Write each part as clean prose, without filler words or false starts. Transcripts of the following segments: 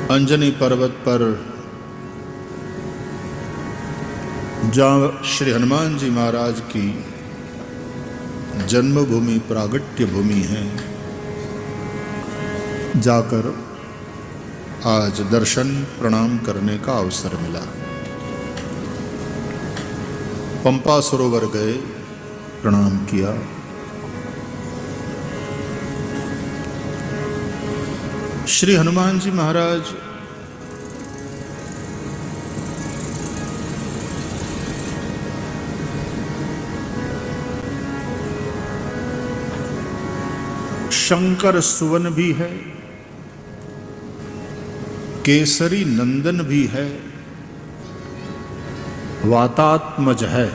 अंजनी पर्वत पर जहाँ श्री हनुमान जी महाराज की जन्मभूमि प्रागट्य भूमि है, जाकर आज दर्शन प्रणाम करने का अवसर मिला। पंपा सरोवर गए, प्रणाम किया। श्री हनुमान जी महाराज शंकर सुवन भी है, केसरी नंदन भी है, वातात्मज है।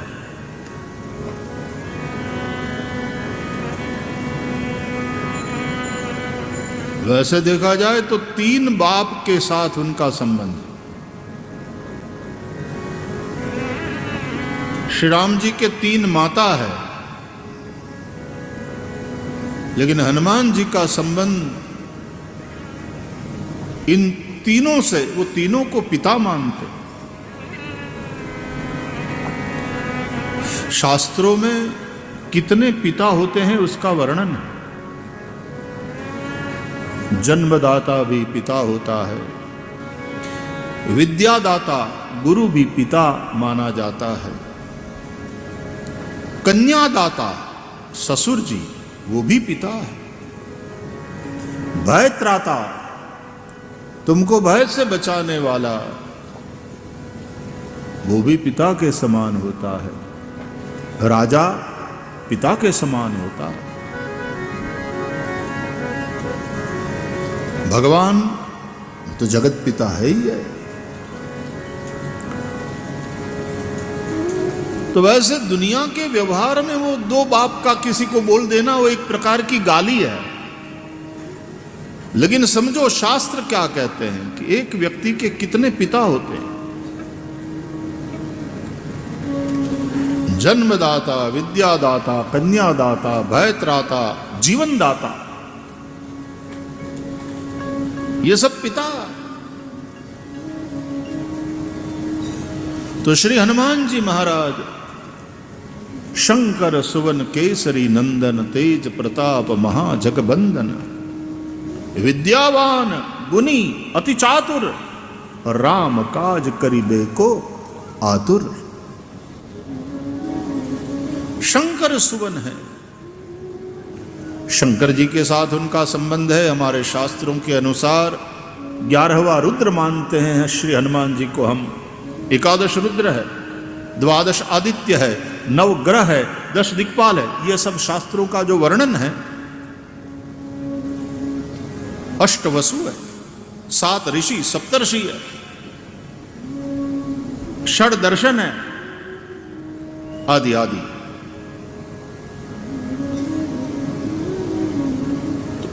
वैसे देखा जाए तो तीन बाप के साथ उनका संबंध। श्री राम जी के तीन माता है, लेकिन हनुमान जी का संबंध इन तीनों से, वो तीनों को पिता मानते। शास्त्रों में कितने पिता होते हैं उसका वर्णन है। जन्मदाता भी पिता होता है, विद्यादाता गुरु भी पिता माना जाता है, कन्यादाता ससुर जी वो भी पिता है, भय त्राता तुमको भय से बचाने वाला वो भी पिता के समान होता है, राजा पिता के समान होता है। भगवान तो जगत पिता है ही है। तो वैसे दुनिया के व्यवहार में वो दो बाप का किसी को बोल देना वो एक प्रकार की गाली है, लेकिन समझो शास्त्र क्या कहते हैं कि एक व्यक्ति के कितने पिता होते हैं। जन्मदाता, विद्यादाता, कन्यादाता, भयत्राता, जीवनदाता, ये सब पिता। तो श्री हनुमान जी महाराज शंकर सुवन केसरी नंदन, तेज प्रताप महाजगबंदन, विद्यावान गुनी अति चातुर, राम काज करिबे को आतुर। शंकर सुवन है, शंकर जी के साथ उनका संबंध है। हमारे शास्त्रों के अनुसार 11वां रुद्र मानते हैं श्री हनुमान जी को हम। 11 रुद्र है, 12 आदित्य है, 9 ग्रह है, 10 दिक्पाल है। यह सब शास्त्रों का जो वर्णन है। 8 वसु है, 7 ऋषि, सप्तर्षि है, 6 दर्शन है, आदि आदि।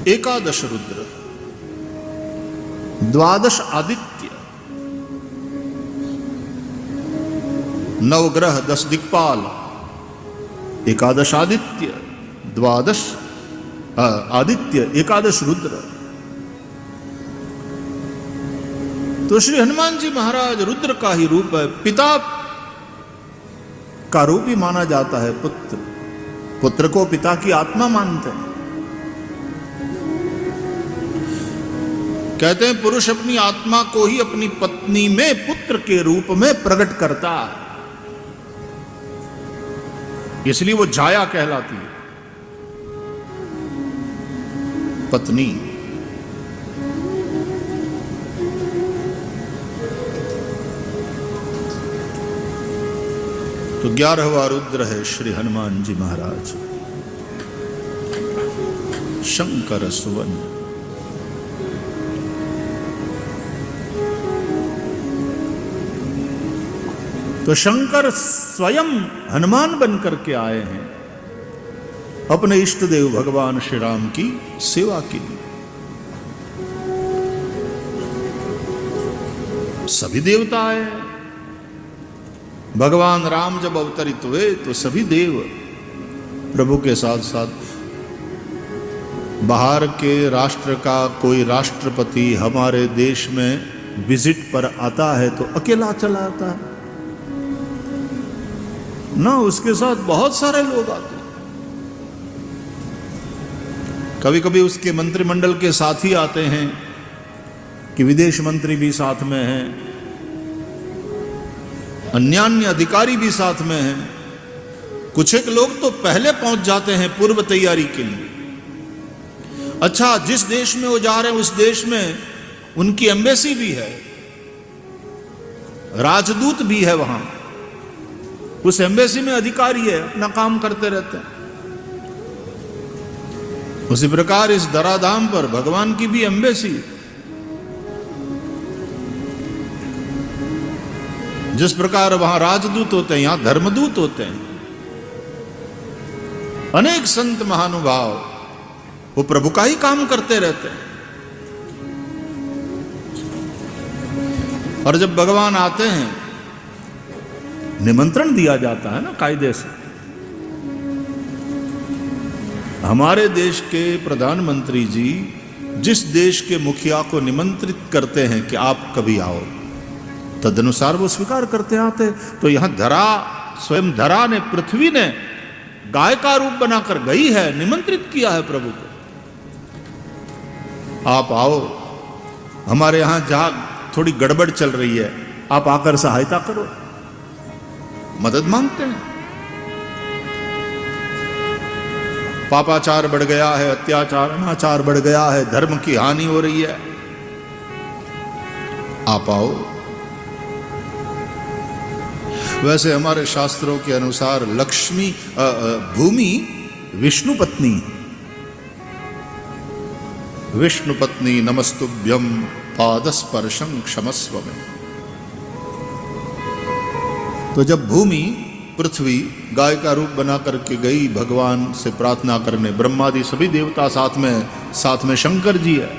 11 रुद्र, 12 आदित्य, 9 ग्रह, 10 दिक्पाल, 11 आदित्य, 12 आदित्य, 11 रुद्र। तो श्री हनुमान जी महाराज रुद्र का ही रूप है। पिता का रूप ही माना जाता है पुत्र। पुत्र को पिता की आत्मा मानते हैं। कहते हैं पुरुष अपनी आत्मा को ही अपनी पत्नी में पुत्र के रूप में प्रकट करता है, इसलिए वो जाया कहलाती है, पत्नी। तो 11वां रुद्र है श्री हनुमान जी महाराज, शंकर सुवन। तो शंकर स्वयं हनुमान बनकर के आए हैं अपने इष्ट देव भगवान श्री राम की सेवा के लिए। सभी देवता आए। भगवान राम जब अवतरित हुए तो सभी देव प्रभु के साथ साथ बाहर के राष्ट्र का कोई राष्ट्रपति हमारे देश में विजिट पर आता है तो अकेला चला आता है ना, उसके साथ बहुत सारे लोग आते हैं। कभी कभी उसके मंत्रिमंडल के साथी आते हैं कि विदेश मंत्री भी साथ में हैं, अन्य अधिकारी भी साथ में हैं। कुछ एक लोग तो पहले पहुंच जाते हैं पूर्व तैयारी के लिए। अच्छा, जिस देश में वो जा रहे हैं उस देश में उनकी एम्बेसी भी है, राजदूत भी है, वहां उस एम्बेसी में अधिकारी है, अपना काम करते रहते हैं। उसी प्रकार इस धराधाम पर भगवान की भी एम्बेसी, जिस प्रकार वहां राजदूत होते हैं यहां धर्मदूत होते हैं। अनेक संत महानुभाव वो प्रभु का ही काम करते रहते हैं। और जब भगवान आते हैं, निमंत्रण दिया जाता है ना कायदे से। हमारे देश के प्रधानमंत्री जी जिस देश के मुखिया को निमंत्रित करते हैं कि आप कभी आओ, तदनुसार वो स्वीकार करते आते। तो यहां धरा, स्वयं धरा ने, पृथ्वी ने गाय का रूप बनाकर गई है, निमंत्रित किया है प्रभु को, आप आओ, हमारे यहां जहां थोड़ी गड़बड़ चल रही है आप आकर सहायता करो। मदद मांगते हैं। पापाचार बढ़ गया है, अत्याचार अनाचार बढ़ गया है, धर्म की हानि हो रही है, आप आओ। वैसे हमारे शास्त्रों के अनुसार लक्ष्मी भूमि विष्णु पत्नी, विष्णु पत्नी नमस्तुभ्यं पादस्पर्शं क्षमस्व में। तो जब भूमि, पृथ्वी गाय का रूप बना करके गई भगवान से प्रार्थना करने, ब्रह्मादि सभी देवता साथ में शंकर जी है,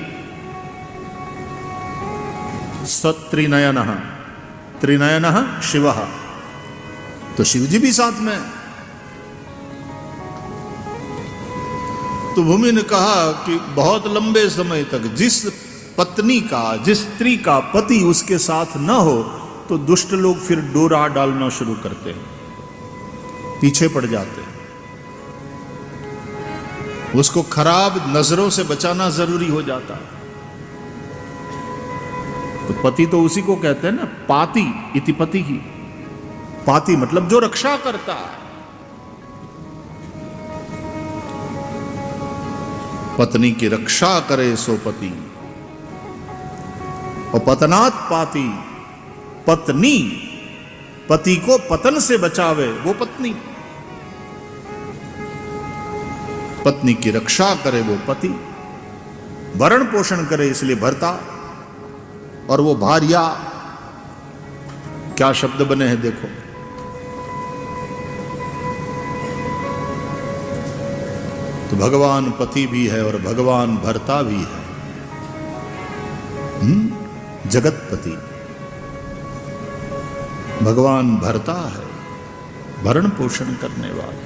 सत्रिनयनः, त्रिनयनः शिवः, तो शिव जी भी साथ में। तो भूमि ने कहा कि बहुत लंबे समय तक जिस पत्नी का, जिस स्त्री का पति उसके साथ न हो तो दुष्ट लोग फिर डोरा डालना शुरू करते हैं, पीछे पड़ जाते हैं। उसको खराब नजरों से बचाना जरूरी हो जाता है। तो पति तो उसी को कहते हैं ना, पाति इति पति ही। पाति मतलब जो रक्षा करता है। पत्नी की रक्षा करे सो पति, और पतनात् पाति, पत्नी पति को पतन से बचावे वो पत्नी। पत्नी की रक्षा करे वो पति, भरण पोषण करे इसलिए भर्ता, और वो भार्या, क्या शब्द बने हैं देखो। तो भगवान पति भी है और भगवान भर्ता भी है, जगतपति। भगवान भर्ता है, भरण पोषण करने वाला।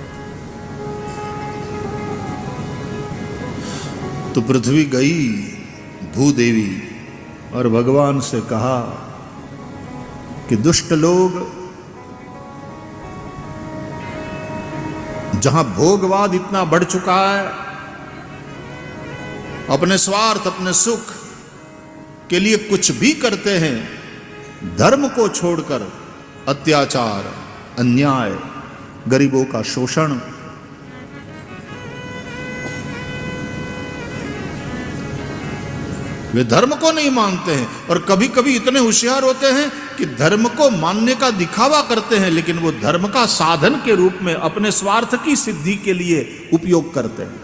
तो पृथ्वी गई भूदेवी और भगवान से कहा कि दुष्ट लोग, जहां भोगवाद इतना बढ़ चुका है, अपने स्वार्थ, अपने सुख के लिए कुछ भी करते हैं, धर्म को छोड़कर अत्याचार, अन्याय, गरीबों का शोषण, वे धर्म को नहीं मानते हैं। और कभी कभी इतने होशियार होते हैं कि धर्म को मानने का दिखावा करते हैं, लेकिन वो धर्म का साधन के रूप में अपने स्वार्थ की सिद्धि के लिए उपयोग करते हैं।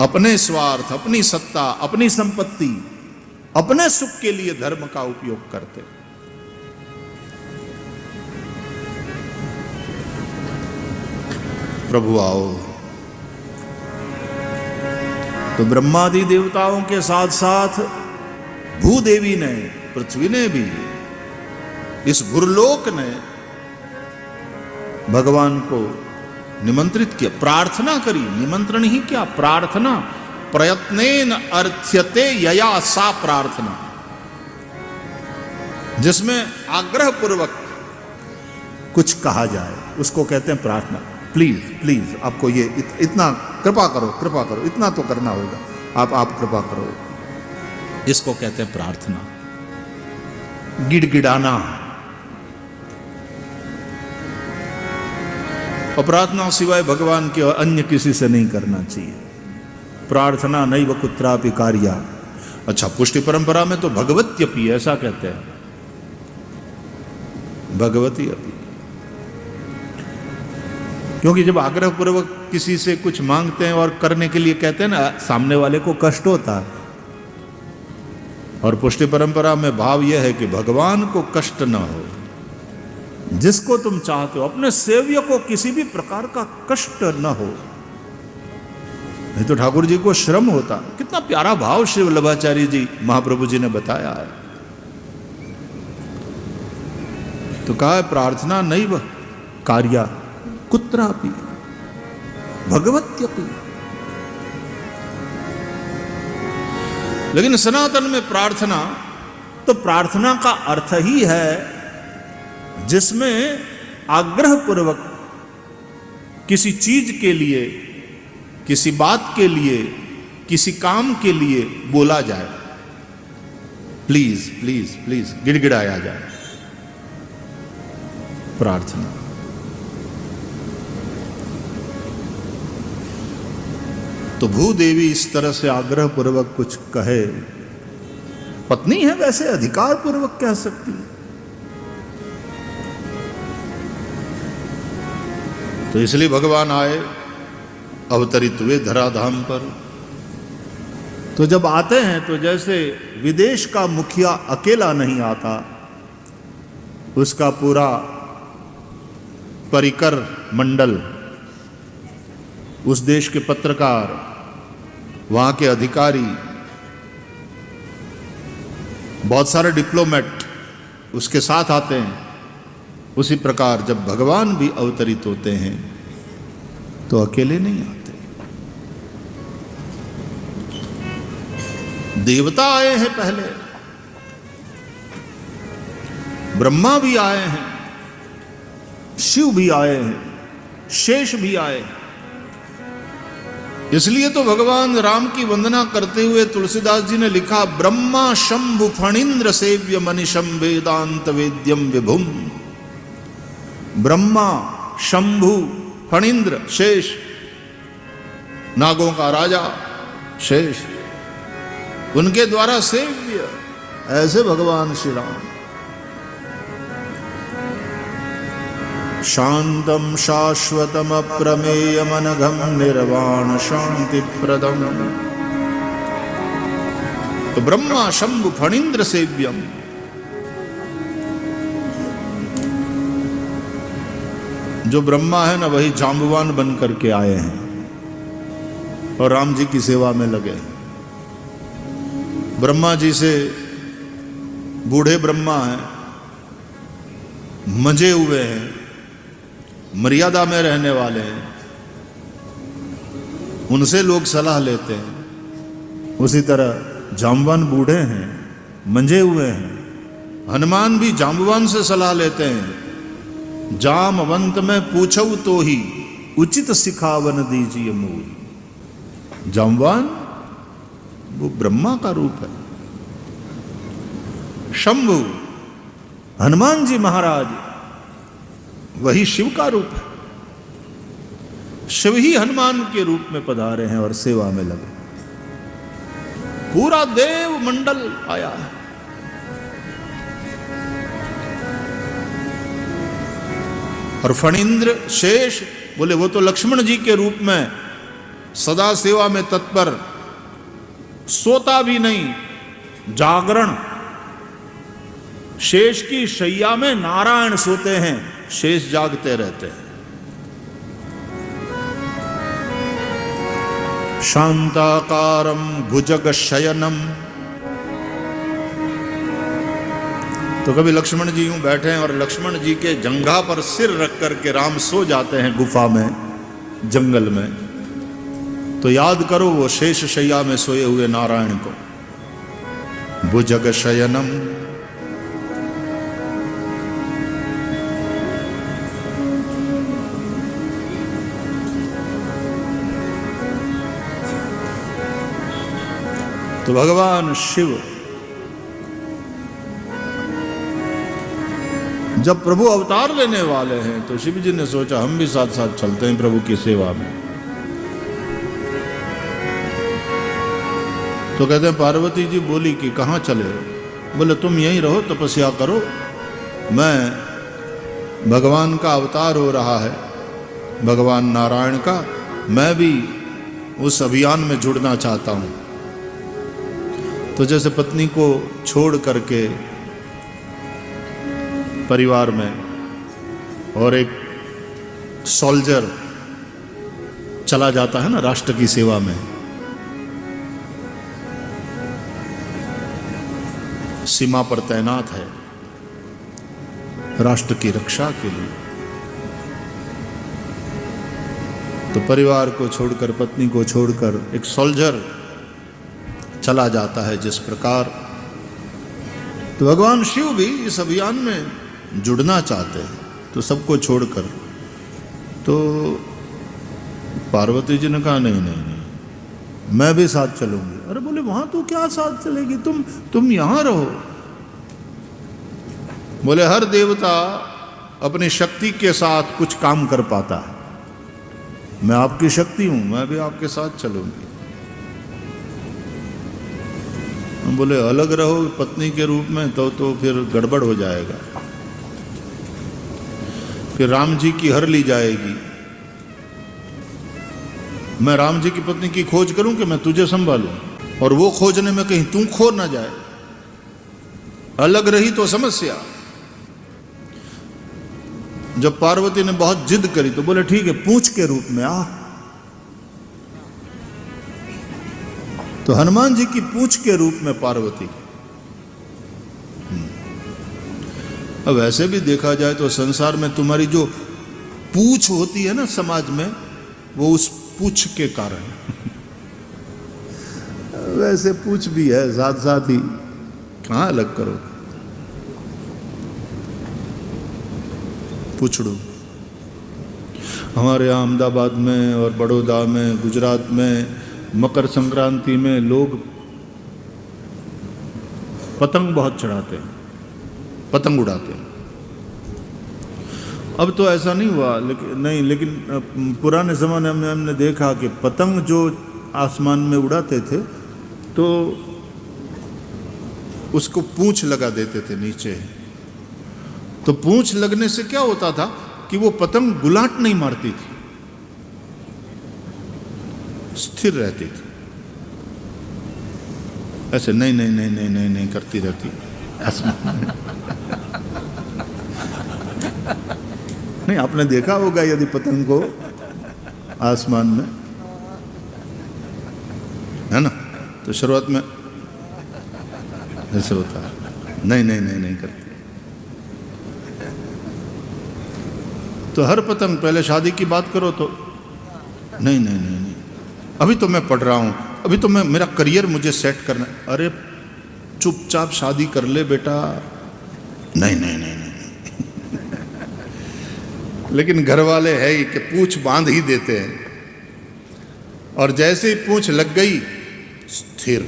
अपने स्वार्थ, अपनी सत्ता, अपनी संपत्ति, अपने सुख के लिए धर्म का उपयोग करते हैं। प्रभु आओ। तो ब्रह्मादि देवताओं के साथ साथ भूदेवी ने, पृथ्वी ने भी, इस भूलोक ने भगवान को निमंत्रित किया, प्रार्थना करी, निमंत्रण ही क्या, प्रार्थना। प्रयत्नेन अर्थ्यते यया सा प्रार्थना, जिसमें आग्रह पूर्वक कुछ कहा जाए उसको कहते हैं प्रार्थना। प्लीज प्लीज आपको ये इतना कृपा करो, इतना तो करना होगा, आप कृपा करो, इसको कहते हैं प्रार्थना। गिड़गिड़ाना। और प्रार्थना सिवाय भगवान के और अन्य किसी से नहीं करना चाहिए। प्रार्थना नैव कुत्रापि कार्या। अच्छा, पुष्टि परंपरा में तो भगवत्यपि ऐसा कहते हैं, भगवती अपि। क्योंकि जब आग्रह पूर्वक किसी से कुछ मांगते हैं और करने के लिए कहते हैं ना, सामने वाले को कष्ट होता है। और पुष्टि परंपरा में भाव यह है कि भगवान को कष्ट न हो, जिसको तुम चाहते हो, अपने सेव्य को किसी भी प्रकार का कष्ट न हो, नहीं तो ठाकुर जी को श्रम होता। कितना प्यारा भाव श्री वल्लभाचार्य जी महाप्रभु जी ने बताया है। तो कहा है प्रार्थना नैव कार्या कुत्रापि भगवत्यपि। लेकिन सनातन में प्रार्थना, तो प्रार्थना का अर्थ ही है जिसमें आग्रह पूर्वक किसी चीज के लिए, किसी बात के लिए, किसी काम के लिए बोला जाए, प्लीज प्लीज प्लीज गिड़गिड़ाया जाए, प्रार्थना। तो भूदेवी इस तरह से आग्रह पूर्वक कुछ कहे, पत्नी है वैसे अधिकार पूर्वक कह सकती है। तो इसलिए भगवान आए, अवतरित हुए धराधाम पर। तो जब आते हैं तो जैसे विदेश का मुखिया अकेला नहीं आता, उसका पूरा परिकर मंडल, उस देश के पत्रकार, वहां के अधिकारी, बहुत सारे डिप्लोमेट उसके साथ आते हैं। उसी प्रकार जब भगवान भी अवतरित होते हैं तो अकेले नहीं आते। देवता आए हैं पहले, ब्रह्मा भी आए हैं, शिव भी आए हैं, शेष भी आए हैं। इसलिए तो भगवान राम की वंदना करते हुए तुलसीदास जी ने लिखा, ब्रह्मा शंभु फणींद्र सेव्य मनीषम वेदांत वेद्यम विभुम। ब्रह्मा, शंभु, फणींद्र, शेष, नागों का राजा शेष, उनके द्वारा सेव्य, ऐसे भगवान श्री राम। शांतम शाश्वतम अप्रमेयम अनघम निर्वाण शांति प्रदम। तो ब्रह्मा शंभु फणींद्र सेव्यम। जो ब्रह्मा है ना, वही जाम्बवान बन करके आए हैं और राम जी की सेवा में लगे। ब्रह्मा जी से बूढ़े ब्रह्मा हैं, मंजे हुए हैं, मर्यादा में रहने वाले हैं, उनसे लोग सलाह लेते हैं। उसी तरह जाम्बवान बूढ़े हैं, मंजे हुए हैं, हनुमान भी जाम्बवान से सलाह लेते हैं। जामवंत में पूछऊ तो ही उचित सिखावन दीजिए मोही। जाम्बवान वो ब्रह्मा का रूप है। शंभु हनुमान जी महाराज, वही शिव का रूप है। शिव ही हनुमान के रूप में पधारे हैं और सेवा में लगे। पूरा देव मंडल आया है। और फणींद्र शेष बोले वो तो लक्ष्मण जी के रूप में सदा सेवा में तत्पर, सोता भी नहीं, जागरण। शेष की शैया में नारायण सोते हैं, शेष जागते रहते हैं। शांताकारम भुजग शयनम। तो कभी लक्ष्मण जी यूं बैठे हैं और लक्ष्मण जी के जंघा पर सिर रख करके राम सो जाते हैं गुफा में, जंगल में, तो याद करो वो शेष शैया में सोए हुए नारायण को। भुजग शयनम, तो भगवान शिव जब प्रभु अवतार लेने वाले हैं तो शिव जी ने सोचा हम भी साथ साथ चलते हैं प्रभु की सेवा में। तो कहते हैं पार्वती जी बोली कि कहाँ चले? बोले तुम यहीं रहो, तपस्या करो, मैं भगवान का अवतार हो रहा है, भगवान नारायण का, मैं भी उस अभियान में जुड़ना चाहता हूँ। तो जैसे पत्नी को छोड़ करके परिवार में और एक सोल्जर चला जाता है ना राष्ट्र की सेवा में, सीमा पर तैनात है राष्ट्र की रक्षा के लिए, तो परिवार को छोड़कर, पत्नी को छोड़कर एक सोल्जर चला जाता है जिस प्रकार, तो भगवान शिव भी इस अभियान में जुड़ना चाहते हैं, तो सबको छोड़कर। तो पार्वती जी ने कहा नहीं नहीं नहीं, मैं भी साथ चलूंगी। अरे बोले वहां तो क्या साथ चलेगी, तुम यहां रहो। बोले हर देवता अपनी शक्ति के साथ कुछ काम कर पाता है, मैं आपकी शक्ति हूं, मैं भी आपके साथ चलूंगी। बोले अलग रहो पत्नी के रूप में तो फिर गड़बड़ हो जाएगा, फिर राम जी की हर ली जाएगी। मैं राम जी की पत्नी की खोज करूं कि मैं तुझे संभालूं, और वो खोजने में कहीं तू खो ना जाए, अलग रही तो समस्या। जब पार्वती ने बहुत जिद करी तो बोले ठीक है पूंछ के रूप में आ। तो हनुमान जी की पूंछ के रूप में पार्वती। अब ऐसे भी देखा जाए तो संसार में तुम्हारी जो पूंछ होती है ना समाज में, वो उस पूंछ के कारण वैसे पूंछ भी है साथ साथ ही, कहां अलग करो पूछड़ू। हमारे यहाँ अहमदाबाद में और बड़ौदा में, गुजरात में मकर संक्रांति में लोग पतंग बहुत चढ़ाते हैं, पतंग उड़ाते हैं। अब तो ऐसा नहीं हुआ, लेकिन पुराने ज़माने में हमने देखा कि पतंग जो आसमान में उड़ाते थे तो उसको पूंछ लगा देते थे नीचे। तो पूंछ लगने से क्या होता था कि वो पतंग गुलाट नहीं मारती थी, स्थिर रहती थी, ऐसे नहीं नहीं नहीं नहीं नहीं नहीं करती रहती नहीं, आपने देखा होगा यदि पतंग को आसमान में, है ना, तो शुरुआत में ऐसे होता है, नहीं नहीं नहीं नहीं करती। तो हर पतंग, पहले शादी की बात करो तो नहीं नहीं नहीं नहीं, अभी तो मैं पढ़ रहा हूं, अभी तो मैं, मेरा करियर मुझे सेट करना। अरे चुपचाप शादी कर ले बेटा, नहीं नहीं नहीं नहीं, लेकिन घर वाले है ही कि पूंछ बांध ही देते हैं, और जैसे ही पूंछ लग गई स्थिर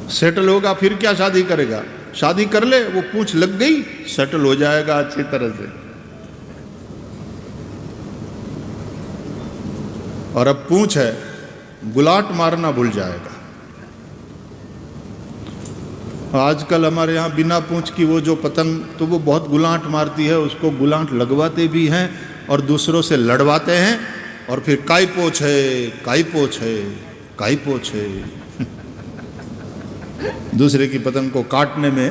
सेटल होगा, फिर क्या शादी करेगा, शादी कर ले, वो पूंछ लग गई सेटल हो जाएगा अच्छी तरह से। और अब पूंछ है, गुलाट मारना भूल जाएगा। आजकल हमारे यहाँ बिना पूंछ की वो जो पतंग, तो वो बहुत गुलाट मारती है, उसको गुलाट लगवाते भी हैं और दूसरों से लड़वाते हैं, और फिर काई पोछ है, काई पोछ है, काई पोछ है दूसरे की पतंग को काटने में।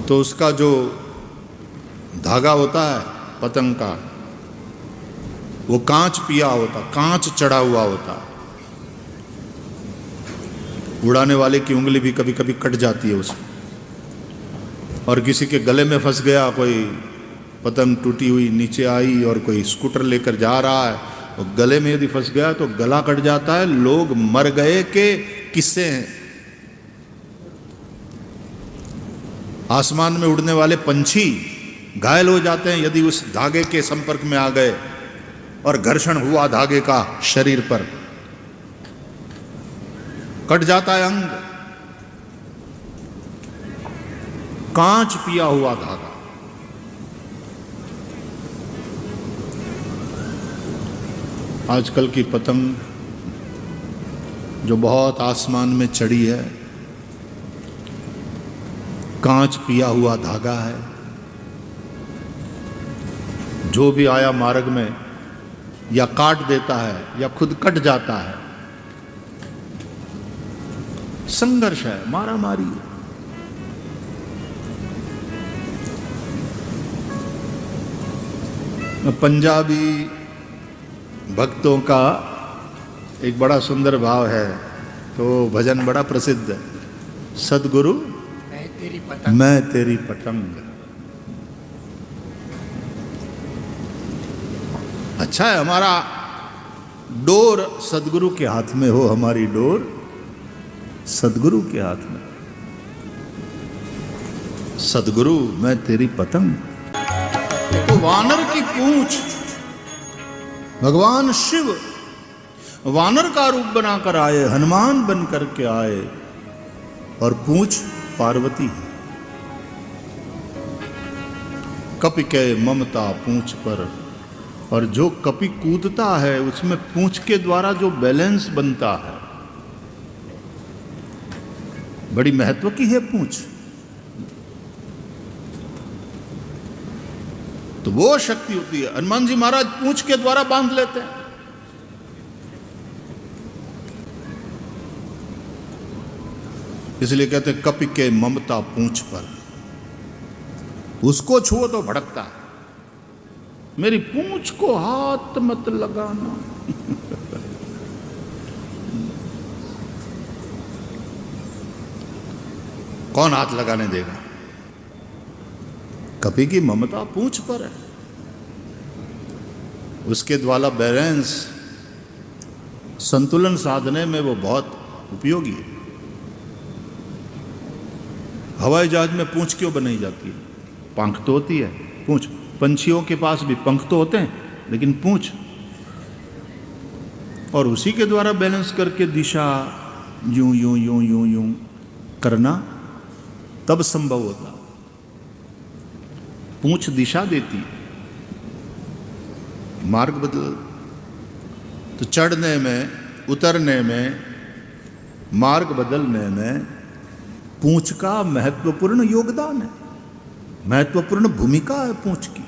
तो उसका जो धागा होता है पतंग का, वो कांच पिया होता, कांच चढ़ा हुआ होता, उड़ाने वाले की उंगली भी कभी कभी कट जाती है उसमें, और किसी के गले में फंस गया, कोई पतंग टूटी हुई नीचे आई और कोई स्कूटर लेकर जा रहा है, और गले में यदि फंस गया तो गला कट जाता है। लोग मर गए के किस्से हैं। आसमान में उड़ने वाले पंछी घायल हो जाते हैं यदि उस धागे के संपर्क में आ गए और घर्षण हुआ धागे का, शरीर पर कट जाता है अंग। कांच पिया हुआ धागा। आजकल की पतंग जो बहुत आसमान में चढ़ी है, कांच पिया हुआ धागा है। जो भी आया मार्ग में या काट देता है या खुद कट जाता है। संघर्ष है, मारा मारी है। पंजाबी भक्तों का एक बड़ा सुंदर भाव है, तो भजन बड़ा प्रसिद्ध है। सदगुरु मैं तेरी पतंग। अच्छा है, हमारा डोर सदगुरु के हाथ में हो, हमारी डोर सदगुरु के हाथ में। सदगुरु मैं तेरी पतंग। तो वानर की पूंछ भगवान शिव वानर का रूप बनाकर आए, हनुमान बन करके आए, और पूंछ पार्वती है। कपि के ममता पूंछ पर, और जो कपि कूदता है उसमें पूंछ के द्वारा जो बैलेंस बनता है, बड़ी महत्व की है पूंछ। तो वो शक्ति होती है। हनुमान जी महाराज पूंछ के द्वारा बांध लेते हैं। इसलिए कहते हैं कपि के ममता पूंछ पर। उसको छुओ तो भड़कता है। मेरी पूंछ को हाथ मत लगाना। कौन हाथ लगाने देगा? कपि की ममता पूंछ पर है। उसके द्वारा बैलेंस, संतुलन साधने में वो बहुत उपयोगी है। हवाई जहाज में पूंछ क्यों बनाई जाती है? पंख तो होती है, पूंछ। पंछियों के पास भी पंख तो होते हैं, लेकिन पूंछ। और उसी के द्वारा बैलेंस करके दिशा यूं यूं यूं यूं यूं करना तब संभव होता। पूंछ दिशा देती, मार्ग बदल। तो चढ़ने में, उतरने में, मार्ग बदलने में पूंछ का महत्वपूर्ण योगदान है, महत्वपूर्ण भूमिका है पूंछ की।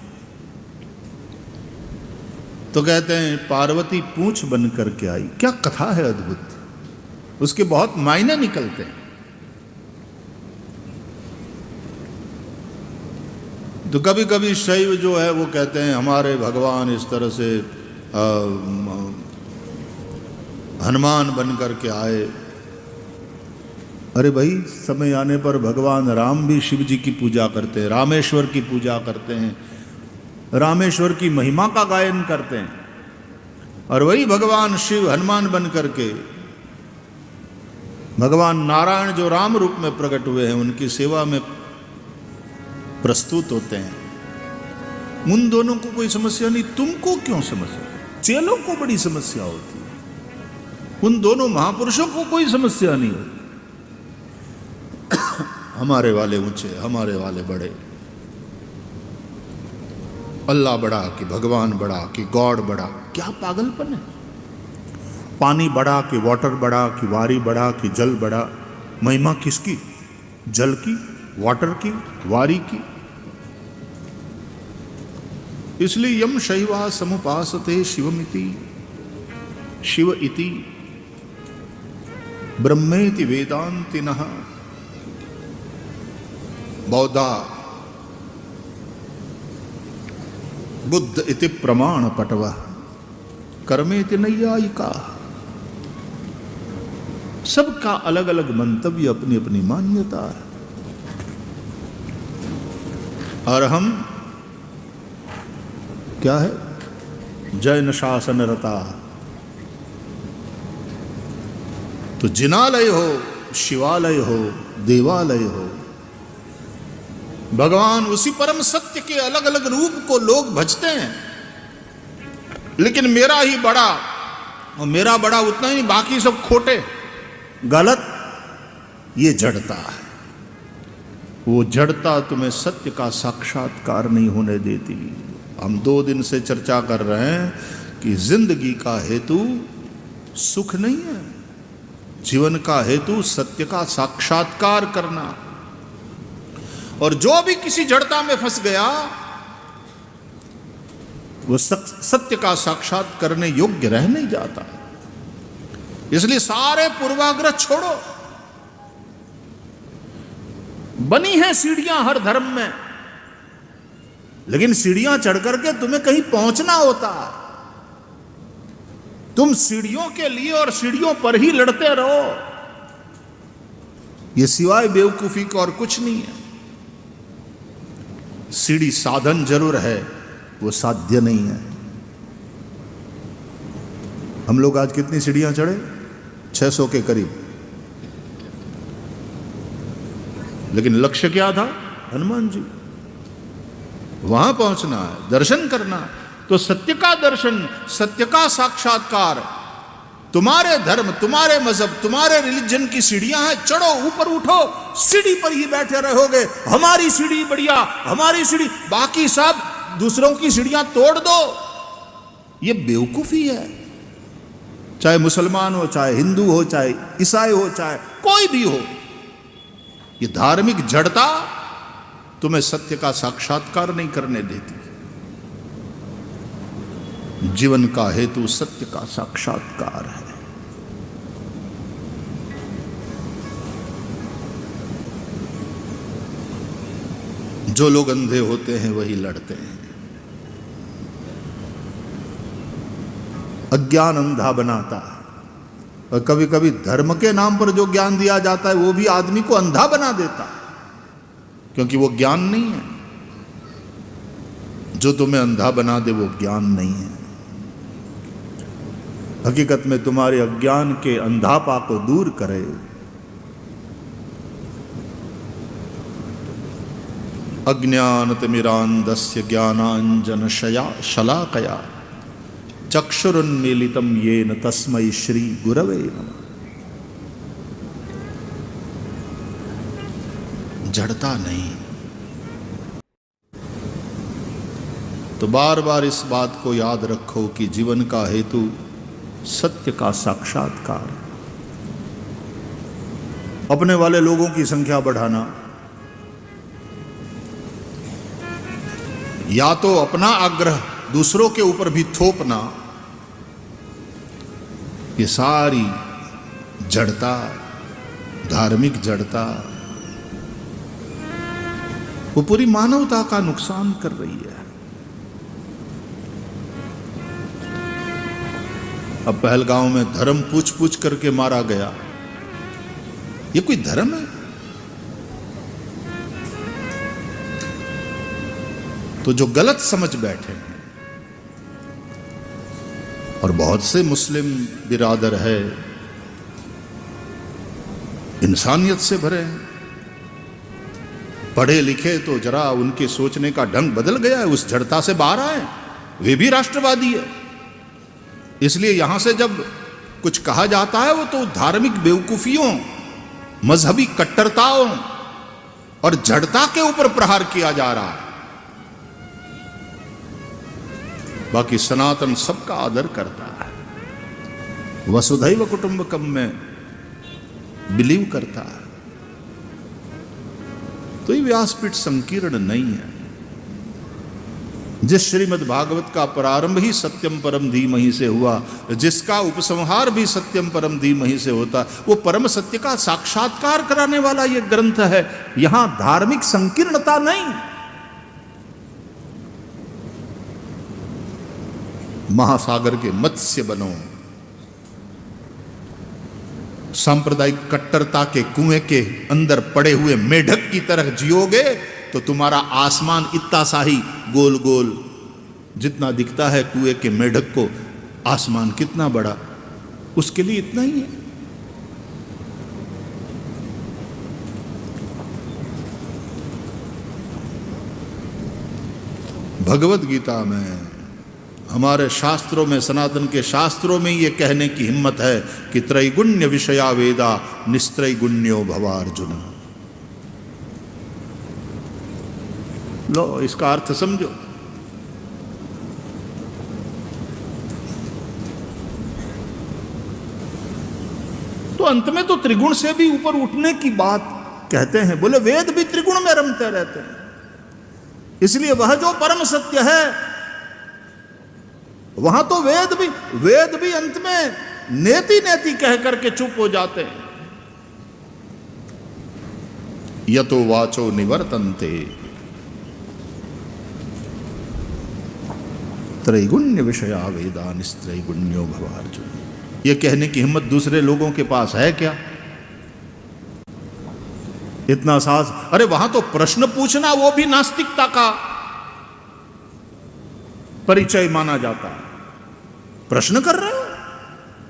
तो कहते हैं पार्वती पूंछ बन करके आई। क्या कथा है अद्भुत, उसके बहुत मायने निकलते हैं। तो कभी कभी शैव जो है वो कहते हैं हमारे भगवान इस तरह से हनुमान बन करके आए। अरे भाई, समय आने पर भगवान राम भी शिव जी की पूजा करते हैं, रामेश्वर की पूजा करते हैं, रामेश्वर की महिमा का गायन करते हैं। और वही भगवान शिव हनुमान बन करके भगवान नारायण जो राम रूप में प्रकट हुए हैं उनकी सेवा में प्रस्तुत होते हैं। उन दोनों को कोई समस्या नहीं, तुमको क्यों समस्या? चेलों को बड़ी समस्या होती है। उन दोनों महापुरुषों को कोई समस्या नहीं होती। हमारे वाले ऊंचे, हमारे वाले बड़े, अल्लाह बड़ा कि भगवान बड़ा कि गॉड बड़ा। क्या पागलपन है? पानी बड़ा कि वाटर बड़ा कि वारी बड़ा कि जल बड़ा। महिमा किसकी? जल की, वाटर की, वारी की। इसलिए यम शैवा समुपासते शिवमिति, शिव इति ब्रह्मेति वेदांतिनः। बौद्धा बुद्ध इति प्रमाण पटवः, कर्मेति नैयायिका। सबका अलग अलग मंतव्य, अपनी अपनी मान्यता है। और हम क्या है? जैन शासन रता। तो जिनालय हो, शिवालय हो, देवालय हो, भगवान उसी परम सत्य के अलग अलग रूप को लोग भजते हैं। लेकिन मेरा ही बड़ा, और मेरा बड़ा उतना ही, बाकी सब खोटे, गलत। ये जड़ता है। वो जड़ता तुम्हें सत्य का साक्षात्कार नहीं होने देती। हम 2 दिन से चर्चा कर रहे हैं कि जिंदगी का हेतु सुख नहीं है, जीवन का हेतु सत्य का साक्षात्कार करना। और जो भी किसी जड़ता में फंस गया, वो सत्य का साक्षात करने योग्य रह नहीं जाता। इसलिए सारे पूर्वाग्रह छोड़ो। बनी हैं सीढ़ियां हर धर्म में, लेकिन सीढ़ियां चढ़ करके तुम्हें कहीं पहुंचना होता है। तुम सीढ़ियों के लिए और सीढ़ियों पर ही लड़ते रहो, ये सिवाय बेवकूफी का और कुछ नहीं है। सीढ़ी साधन जरूर है, वो साध्य नहीं है। हम लोग आज कितनी सीढ़ियां चढ़े? 600 के करीब। लेकिन लक्ष्य क्या था? हनुमान जी, वहां पहुंचना है, दर्शन करना। तो सत्य का दर्शन, सत्य का साक्षात्कार, तुम्हारे धर्म, तुम्हारे मजहब, तुम्हारे रिलीजन की सीढ़ियां हैं, चढ़ो, ऊपर उठो। सीढ़ी पर ही बैठे रहोगे, हमारी सीढ़ी बढ़िया, हमारी सीढ़ी, बाकी सब दूसरों की सीढ़ियां तोड़ दो। ये बेवकूफी है। चाहे मुसलमान हो, चाहे हिंदू हो, चाहे ईसाई हो, चाहे कोई भी हो, ये धार्मिक जड़ता तुम्हें सत्य का साक्षात्कार नहीं करने देती। जीवन का हेतु सत्य का साक्षात्कार है। जो लोग अंधे होते हैं वही लड़ते हैं। अज्ञान अंधा बनाता है। और कभी कभी धर्म के नाम पर जो ज्ञान दिया जाता है वो भी आदमी को अंधा बना देता है, क्योंकि वो ज्ञान नहीं है। जो तुम्हें अंधा बना दे वो ज्ञान नहीं है। हकीकत में तुम्हारे अज्ञान के अंधापा को दूर करे। अज्ञानतिमिरान्धस्य ज्ञानांजन शलाकया चक्षुरुन्मीलितं येन तस्मै श्री गुरवे नमः। जड़ता नहीं। तो बार बार इस बात को याद रखो कि जीवन का हेतु सत्य का साक्षात्कार। अपने वाले लोगों की संख्या बढ़ाना, या तो अपना आग्रह दूसरों के ऊपर भी थोपना, ये सारी जड़ता, धार्मिक जड़ता, वो पूरी मानवता का नुकसान कर रही है। अब पहलगांव में धर्म पूछ पूछ करके मारा गया, ये कोई धर्म है? तो जो गलत समझ बैठे हैं, और बहुत से मुस्लिम बिरादर है इंसानियत से भरे हैं, पढ़े लिखे, तो जरा उनके सोचने का ढंग बदल गया है, उस जड़ता से बाहर आए। वे भी राष्ट्रवादी है। इसलिए यहां से जब कुछ कहा जाता है वो तो धार्मिक बेवकूफियों, मजहबी कट्टरताओं और जड़ता के ऊपर प्रहार किया जा रहा है। बाकी सनातन सबका आदर करता है, वसुधैव कुटुंबकम में बिलीव करता है। तो ये व्यासपीठ संकीर्ण नहीं है। जिस श्रीमद् भागवत का प्रारंभ ही सत्यम परम धीमहि से हुआ, जिसका उपसंहार भी सत्यम परम धीमहि से होता, वो परम सत्य का साक्षात्कार कराने वाला ये ग्रंथ है। यहां धार्मिक संकीर्णता नहीं। महासागर के मत्स्य बनो, सांप्रदायिक कट्टरता के कुएं के अंदर पड़े हुए मेढक की तरह जियोगे तो तुम्हारा आसमान इतना सा ही गोल गोल जितना दिखता है कुएं के मेढक को, आसमान कितना बड़ा, उसके लिए इतना ही है। भगवत गीता में, हमारे शास्त्रों में, सनातन के शास्त्रों में ये कहने की हिम्मत है कि त्रैगुण्य विषया वेदा निस्त्रैगुण्यो भवार्जुन। लो इसका अर्थ समझो। तो अंत में तो त्रिगुण से भी ऊपर उठने की बात कहते हैं। बोले वेद भी त्रिगुण में रमते रहते हैं, इसलिए वह जो परम सत्य है वहां तो वेद भी अंत में नेति नेति कह करके चुप हो जाते हैं। यतो वाचो निवर्तन्ते त्रैगुण्य विषया वेदा निस्त्रैगुण्यो भवार्जुन। ये कहने की हिम्मत दूसरे लोगों के पास है क्या? इतना साहस? अरे वहां तो प्रश्न पूछना वो भी नास्तिकता का परिचय माना जाता है। प्रश्न कर रहे हो,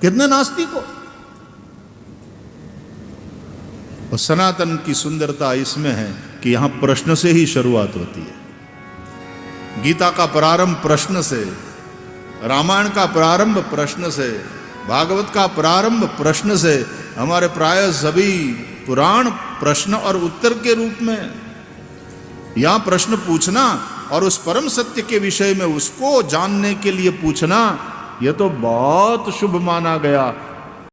कितने नास्तिक हो। और सनातन की सुंदरता इसमें है कि यहां प्रश्न से ही शुरुआत होती है। गीता का प्रारंभ प्रश्न से, रामायण का प्रारंभ प्रश्न से, भागवत का प्रारंभ प्रश्न से, हमारे प्राय सभी पुराण प्रश्न और उत्तर के रूप में। यहां प्रश्न पूछना और उस परम सत्य के विषय में उसको जानने के लिए पूछना, यह तो बहुत शुभ माना गया।